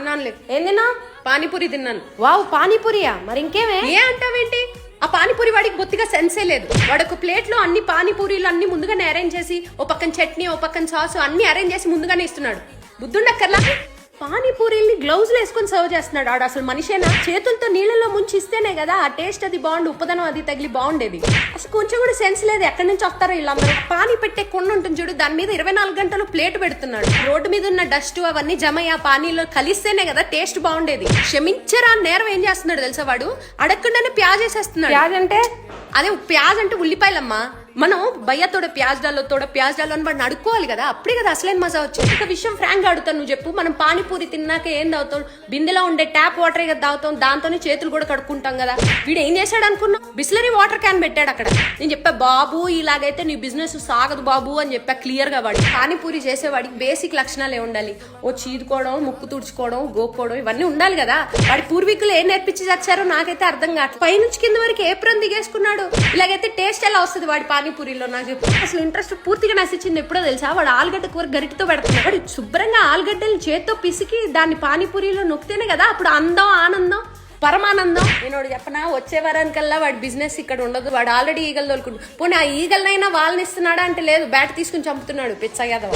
తిన్నానులే. ఏం తిన్నా? పానీపూరి తిన్నాను. వావ్, పానీపూరియా? మరి ఇంకేమే? ఏ అంటావేంటి? ఆ పానీపూరి వాడికి బొత్తిగా సెన్సే లేదు. వాడు ఒక ప్లేట్ లో అన్ని పానీపూరీలు అన్ని ముందుగానే అరేంజ్ చేసి, ఓ పక్కన చట్నీ, ఓ పక్కన సాస్ అన్ని అరేంజ్ చేసి ముందుగానే ఇస్తున్నాడు. బుద్ధుండక్కర్లా? పానీపూరీల్ని గ్లౌజ్ వేసుకొని సర్వ్ చేస్తున్నాడు. ఆడు అసలు మనిషేనా? చేతులతో నీళ్ళలో ముంచి ఇస్తేనే కదా ఆ టేస్ట్ అది బాగుండు, ఉప్పదనం అది తగిలి బాగుండేది. అసలు కొంచెం కూడా సెన్స్ లేదు. ఎక్కడి నుంచి వస్తారో వీళ్ళందరూ. పానీ పెట్టే కొండ ఉంటుంది చూడు, దాని మీద 24 గంటలు ప్లేట్ పెడుతున్నాడు. రోడ్డు మీద ఉన్న డస్ట్ అవన్నీ జమయ్య పానీలో కలిస్తేనే కదా టేస్ట్ బాగుండేది. క్షమించరా నేరం ఏం చేస్తున్నాడు తెలుసా వాడు? అడగకుండానే ప్యాజ్ వేసేస్తున్నాడు. ప్యాజ్ అంటే? అదే ప్యాజ్ అంటే ఉల్లిపాయలమ్మా. మనం భయ్యతోడ ప్యాజ్ డాలో అని వాడిని అడుక్కోవాలి కదా, అప్పుడే కదా అసలైన మజా వచ్చేది. ఒక విషయం ఫ్రాంక్ గా అడుగుతాను, నువ్వు చెప్పు. మనం పానీపూరి తిన్నాక ఏం తాగుతాం? బిందెలో ఉండే ట్యాప్ వాటర్ కదా తాగుతాం, దాంతోనే చేతులు కూడా కడుక్కుంటాం కదా. వీడు ఏం చేశాడు అనుకున్నావు? బిస్లరీ వాటర్ క్యాన్ పెట్టాడు అక్కడ. నేను చెప్పా, బాబు ఇలాగైతే నీ బిజినెస్ సాగదు బాబు అని చెప్పా క్లియర్ గా. వాడు పానీపూరి చేసేవాడికి బేసిక్ లక్షణాలు ఉండాలి. ఓ చీదుకోవడం, ముక్కు తుడుచుకోవడం, గోక్కోవడం ఇవన్నీ ఉండాలి కదా. వాడి పూర్వీకులు ఏం నేర్పించి చచ్చారో నాకైతే అర్థం కావట్లేదు. పైనుంచి కింద వరకు ఏప్రం దిగేసుకున్నాడు. ఇలాగైతే టేస్ట్ ఎలా వస్తుంది వాడి పానీపూరిలో నాకు చెప్పు. అసలు ఇంట్రెస్ట్ పూర్తిగా నశించింది ఎప్పుడో తెలుసా? వాడు ఆలుగడ్డ కూర గరిటితో పెడుతున్నాడు. వాడు శుభ్రంగా ఆలుగడ్డలు చేత్తో పిసికి దాన్ని పానీపూరిలో నొక్కితేనే కదా అప్పుడు అందం, ఆనందం, పరమానందం. నేను చెప్పనా, వచ్చే వారానికల్లా వాడి బిజినెస్ ఇక్కడ ఉండదు. వాడు ఆల్రెడీ ఈగలు తోలుకుంటు. పోనీ ఆ ఈగలనైనా వాళ్ళని ఇస్తున్నాడా అంటే లేదు, బ్యాట్ తీసుకుని చంపుతున్నాడు పిచ్చయ్యాదవ.